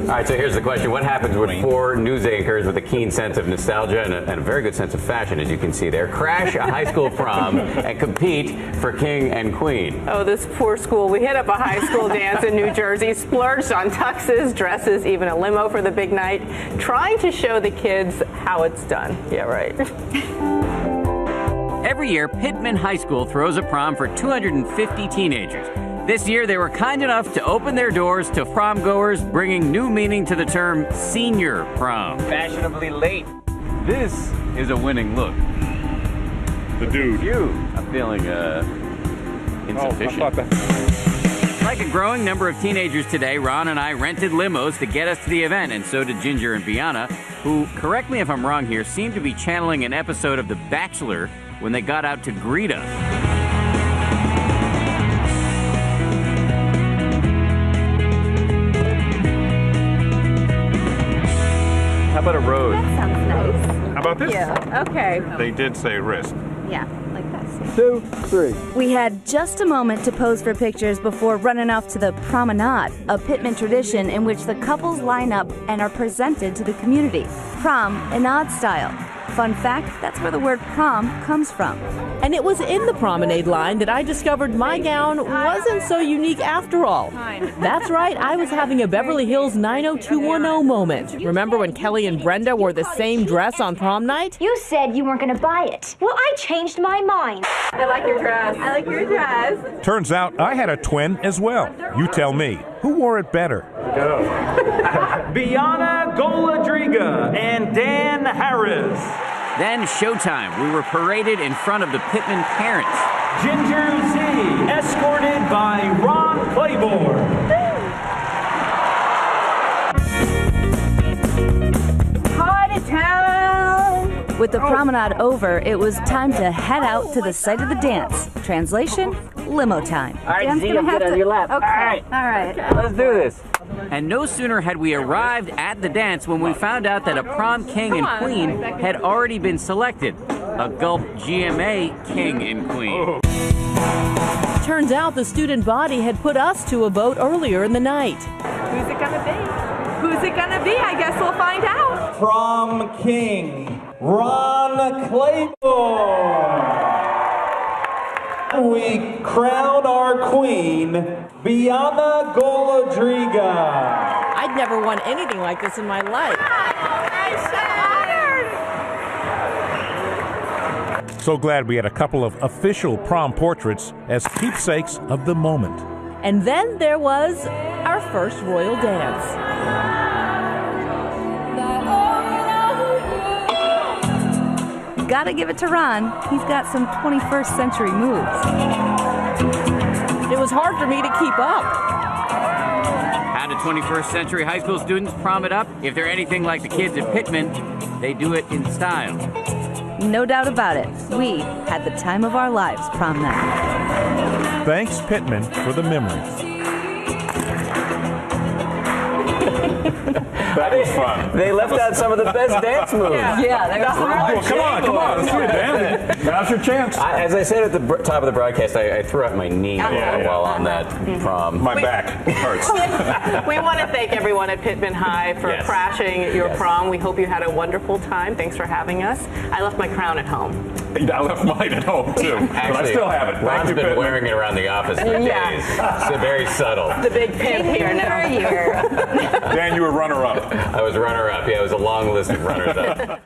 All right, so here's the question. What happens when four news anchors with a keen sense of nostalgia and a very good sense of fashion, as you can see there, crash a high school prom and compete for king and queen? Oh, this poor school. We hit up a high school dance in New Jersey, splurged on tuxes, dresses, even a limo for the big night, trying to show the kids how it's done. Yeah, right. Every year, Pittman High School throws a prom for 250 teenagers. This year, they were kind enough to open their doors to prom goers, bringing new meaning to the term senior prom. Fashionably late. This is a winning look. The dude. I'm feeling insufficient. Oh, I thought that. Like a growing number of teenagers today, Ron and I rented limos to get us to the event, and so did Ginger and Bianna, who, correct me if I'm wrong here, seem to be channeling an episode of The Bachelor when they got out to greet us. How about a road? That sounds nice. How about this? Yeah, okay. They did say wrist. Yeah, like that. 2, 3. We had just a moment to pose for pictures before running off to the promenade, a Pittman tradition in which the couples line up and are presented to the community. Prom in odd style. Fun fact, that's where the word prom comes from. And it was in the promenade line that I discovered my gown wasn't so unique after all. That's right, I was having a Beverly Hills 90210 moment. Remember when Kelly and Brenda wore the same dress on prom night? You said you weren't going to buy it. Well, I changed my mind. I like your dress. I like your dress. Turns out I had a twin as well. You tell me, who wore it better? Bianna Goladriga and Dan Harris. Then showtime. We were paraded in front of the Pittman parents. Ginger Z, escorted by Ron Claiborne. Party town! With the promenade over, it was time to head out to the site of the dance. Translation, limo time. All right, Z, I'll get on your lap. Okay. All right. Let's do this. And no sooner had we arrived at the dance when we found out that a prom king and queen had already been selected. A Gulp GMA king and queen. Turns out the student body had put us to a vote earlier in the night. Who's it gonna be? Who's it gonna be? I guess we'll find out. Prom king, Ron Claiborne. We crown our queen, Bianna Goladriga. I'd never won anything like this in my life. So glad we had a couple of official prom portraits as keepsakes of the moment. And then there was our first royal dance. Gotta give it to Ron. He's got some 21st century moves. It was hard for me to keep up. How do 21st century high school students prom it up? If they're anything like the kids at Pittman, they do it in style. No doubt about it. We had the time of our lives prom night. Thanks, Pittman, for the memories. That was fun. They left out some of the best dance moves. Yeah, that was Come on, let's do it, Dan. Now's your chance. As I said at the top of the broadcast, I threw out my knee while on that prom. My back hurts. We want to thank everyone at Pittman High for crashing your prom. We hope you had a wonderful time. Thanks for having us. I left my crown at home. I left mine at home, too. But I still have it. Ron's been Pittman. wearing it around the office for days. It's very subtle. The big pimp here now. Dan, you were runner-up. I was runner-up. Yeah, it was a long list of runners-up.